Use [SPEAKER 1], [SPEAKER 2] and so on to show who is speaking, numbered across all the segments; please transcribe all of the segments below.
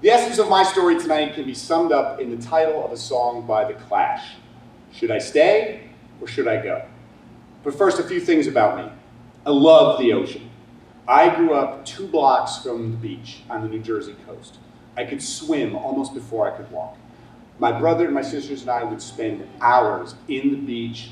[SPEAKER 1] The essence of my story tonight can be summed up in the title of a song by The Clash. Should I stay or should I go? But first, a few things about me. I love the ocean. I grew up 2 blocks from the beach on the New Jersey coast. I could swim almost before I could walk. My brother and my sisters and I would spend hours in the beach,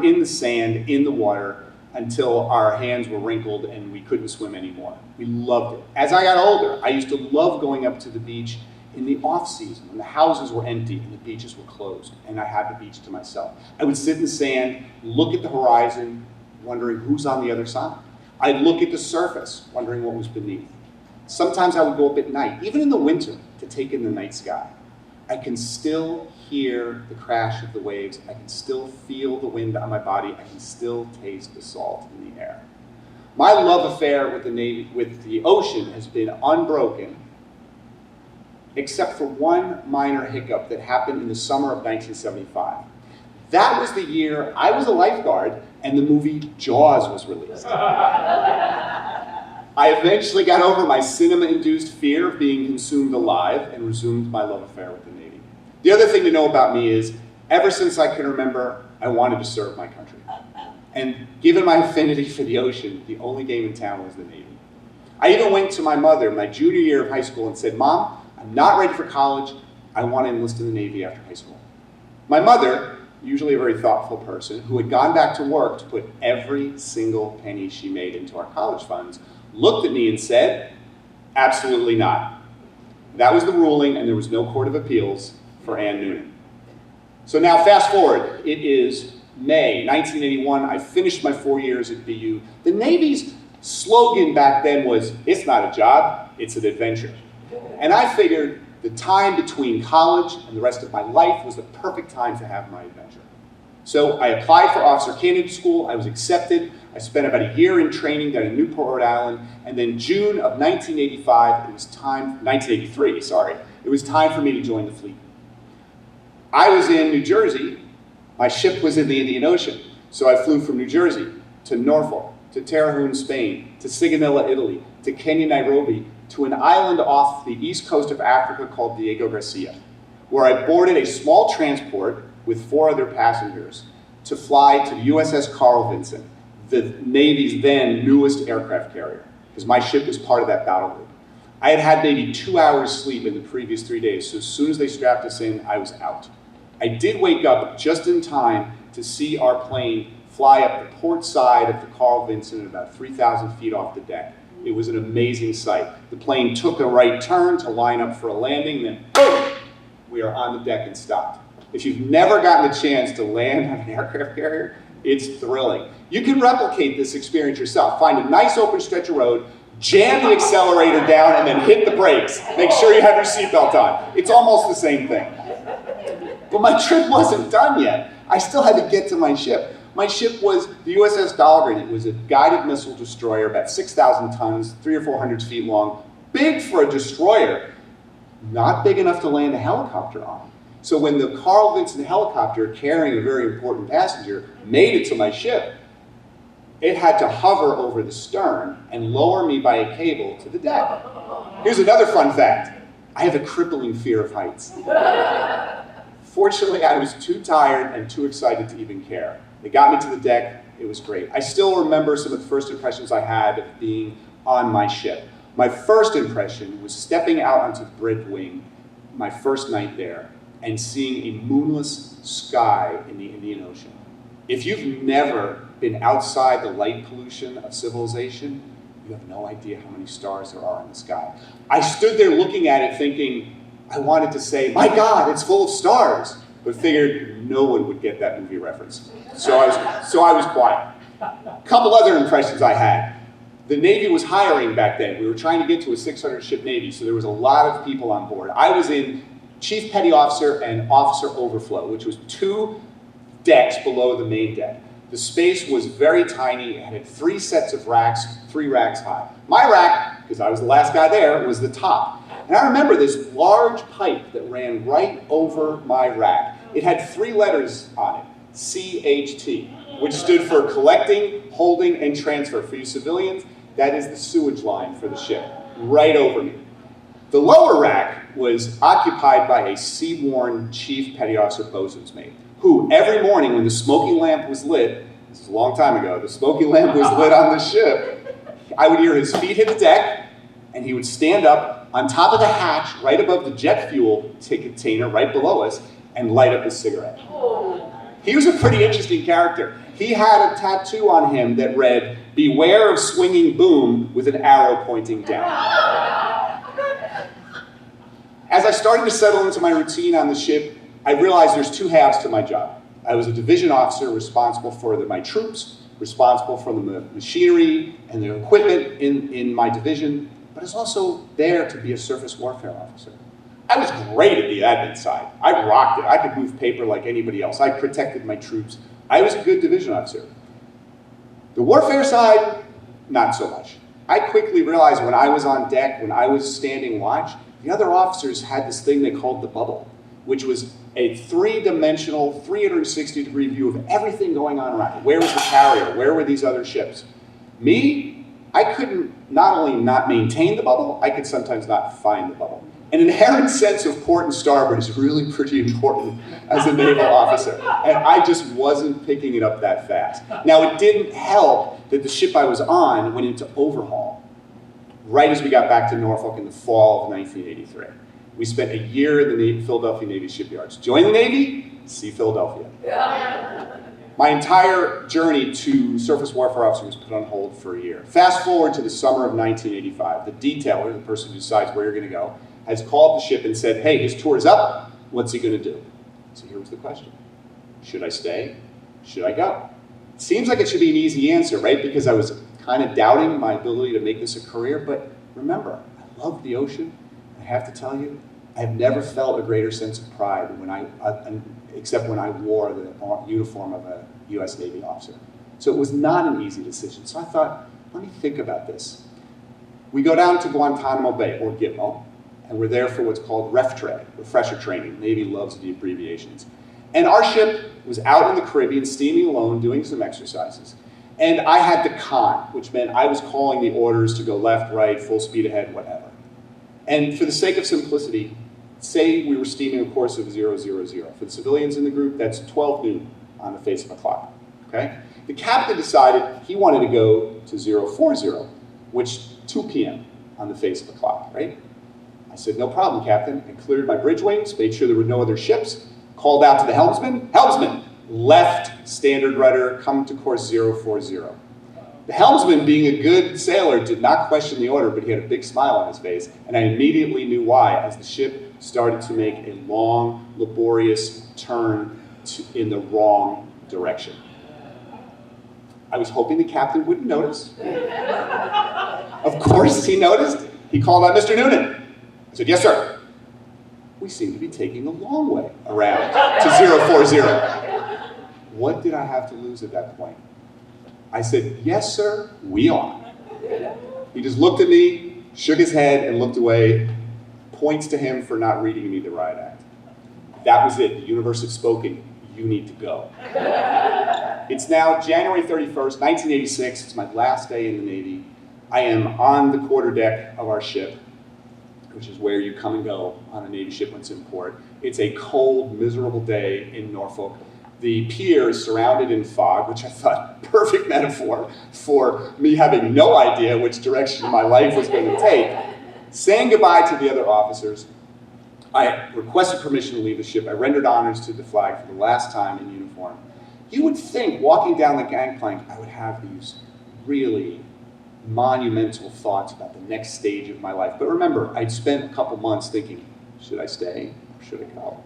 [SPEAKER 1] in the sand, in the water, until our hands were wrinkled and we couldn't swim anymore. We loved it. As I got older, I used to love going up to the beach in the off-season when the houses were empty and the beaches were closed and I had the beach to myself. I would sit in the sand, look at the horizon, wondering who's on the other side. I'd look at the surface, wondering what was beneath. Sometimes I would go up at night, even in the winter, to take in the night sky. I can still hear the crash of the waves. I can still feel the wind on my body. I can still taste the salt in the air. My love affair with the ocean has been unbroken, except for one minor hiccup that happened in the summer of 1975. That was the year I was a lifeguard and the movie Jaws was released. I eventually got over my cinema-induced fear of being consumed alive and resumed my love affair with the Navy. The other thing to know about me is, ever since I can remember, I wanted to serve my country. And given my affinity for the ocean, the only game in town was the Navy. I even went to my mother my junior year of high school and said, "Mom, I'm not ready for college. I want to enlist in the Navy after high school." My mother, usually a very thoughtful person, who had gone back to work to put every single penny she made into our college funds, looked at me and said, "Absolutely not." That was the ruling, and there was no court of appeals for Ann Noonan. So now fast forward, it is May 1981. I finished my 4 years at BU. The Navy's slogan back then was, "It's not a job, it's an adventure." And I figured the time between college and the rest of my life was the perfect time to have my adventure. So I applied for officer candidate school. I was accepted. I spent about a year in training down in Newport, Rhode Island, and then June of 1983, it was time for me to join the fleet. I was in New Jersey. My ship was in the Indian Ocean, so I flew from New Jersey to Norfolk, to Terhune, Spain, to Sigonella, Italy, to Kenya, Nairobi, to an island off the east coast of Africa called Diego Garcia, where I boarded a small transport with 4 other passengers to fly to the USS Carl Vinson, the Navy's then newest aircraft carrier, because my ship was part of that battle group. I had had maybe 2 hours sleep in the previous 3 days, so as soon as they strapped us in, I was out. I did wake up just in time to see our plane fly up the port side of the Carl Vinson at about 3,000 feet off the deck. It was an amazing sight. The plane took a right turn to line up for a landing, then boom, we are on the deck and stopped. If you've never gotten a chance to land on an aircraft carrier, it's thrilling. You can replicate this experience yourself. Find a nice open stretch of road, jam the accelerator down, and then hit the brakes. Make sure you have your seatbelt on. It's almost the same thing. But my trip wasn't done yet. I still had to get to my ship. My ship was the USS Dahlgren. It was a guided missile destroyer, about 6,000 tons, 300 or 400 feet long, big for a destroyer, not big enough to land a helicopter on. So when the Carl Vinson helicopter, carrying a very important passenger, made it to my ship, it had to hover over the stern and lower me by a cable to the deck. Here's another fun fact. I have a crippling fear of heights. Fortunately, I was too tired and too excited to even care. They got me to the deck. It was great. I still remember some of the first impressions I had of being on my ship. My first impression was stepping out onto the bridge wing my first night there and seeing a moonless sky in the Indian Ocean. If you've never been outside the light pollution of civilization, you have no idea how many stars there are in the sky. I stood there looking at it thinking, I wanted to say, "My God, it's full of stars," but figured no one would get that movie reference. So I was quiet. A couple other impressions I had. The Navy was hiring back then. We were trying to get to a 600-ship Navy, so there was a lot of people on board. I was in Chief Petty Officer and Officer Overflow, which was 2 decks below the main deck. The space was very tiny. It had 3 sets of racks, 3 racks high. My rack, because I was the last guy there, was the top. And I remember this large pipe that ran right over my rack. It had 3 letters on it, CHT, which stood for collecting, holding, and transfer. For you civilians, that is the sewage line for the ship, right over me. The lower rack was occupied by a sea-worn Chief Petty Officer bosun's mate, who every morning when the smoking lamp was lit, this is a long time ago, the smoking lamp was lit on the ship, I would hear his feet hit the deck, and he would stand up on top of the hatch, right above the jet fuel container, right below us, and light up his cigarette. He was a pretty interesting character. He had a tattoo on him that read, "Beware of swinging boom," with an arrow pointing down. As I started to settle into my routine on the ship, I realized there's two halves to my job. I was a division officer responsible for my troops, responsible for the machinery and the equipment in my division, but I was also there to be a surface warfare officer. I was great at the admin side. I rocked it. I could move paper like anybody else. I protected my troops. I was a good division officer. The warfare side, not so much. I quickly realized when I was on deck, when I was standing watch, the other officers had this thing they called the bubble, which was a three-dimensional, 360-degree view of everything going on around it. Where was the carrier? Where were these other ships? Me, I couldn't not only not maintain the bubble, I could sometimes not find the bubble. An inherent sense of port and starboard is really pretty important as a naval officer, and I just wasn't picking it up that fast. Now, it didn't help that the ship I was on went into overhaul right as we got back to Norfolk in the fall of 1983. We spent a year in the Philadelphia Navy shipyards. Join the Navy, see Philadelphia. My entire journey to surface warfare officer was put on hold for a year. Fast forward to the summer of 1985. The detailer, the person who decides where you're going to go, has called the ship and said, hey, his tour is up. What's he going to do? So here was the question. Should I stay? Should I go? It seems like it should be an easy answer, right? Because I was kind of doubting my ability to make this a career. But remember, I love the ocean. I have to tell you, I've never felt a greater sense of pride except when I wore the uniform of a U.S. Navy officer. So it was not an easy decision. So I thought, let me think about this. We go down to Guantanamo Bay, or Gitmo, and we're there for what's called REFTRAD, refresher training. Navy loves the abbreviations. And our ship was out in the Caribbean, steaming alone, doing some exercises. And I had the con, which meant I was calling the orders to go left, right, full speed ahead, whatever. And for the sake of simplicity, say we were steaming a course of 000. For the civilians in the group, that's 12 noon on the face of a clock, okay? The captain decided he wanted to go to 040, which 2 p.m. on the face of the clock, right? I said, no problem, Captain. I cleared my bridge wings, made sure there were no other ships, called out to the helmsman. Helmsman, left standard rudder, come to course 040. The helmsman, being a good sailor, did not question the order, but he had a big smile on his face, and I immediately knew why as the ship started to make a long, laborious turn in the wrong direction. I was hoping the captain wouldn't notice. Of course he noticed. He called out, Mr. Noonan. I said, yes, sir. We seem to be taking the long way around to 040. What did I have to lose at that point? I said, yes, sir, we are. He just looked at me, shook his head, and looked away. Points to him for not reading me the riot act. That was it. The universe had spoken. You need to go. It's now January 31st, 1986. It's my last day in the Navy. I am on the quarterdeck of our ship, which is where you come and go on a Navy ship when it's in port. It's a cold, miserable day in Norfolk. The pier is surrounded in fog, which I thought perfect metaphor for me having no idea which direction my life was going to take. Saying goodbye to the other officers, I requested permission to leave the ship. I rendered honors to the flag for the last time in uniform. You would think, walking down the gangplank, I would have these really monumental thoughts about the next stage of my life. But remember, I'd spent a couple months thinking, should I stay or should I go?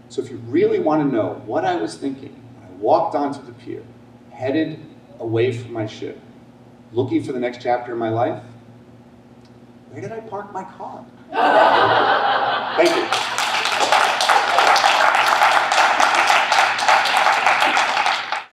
[SPEAKER 1] So if you really want to know what I was thinking when I walked onto the pier, headed away from my ship, looking for the next chapter in my life, where did I park my car? Thank you.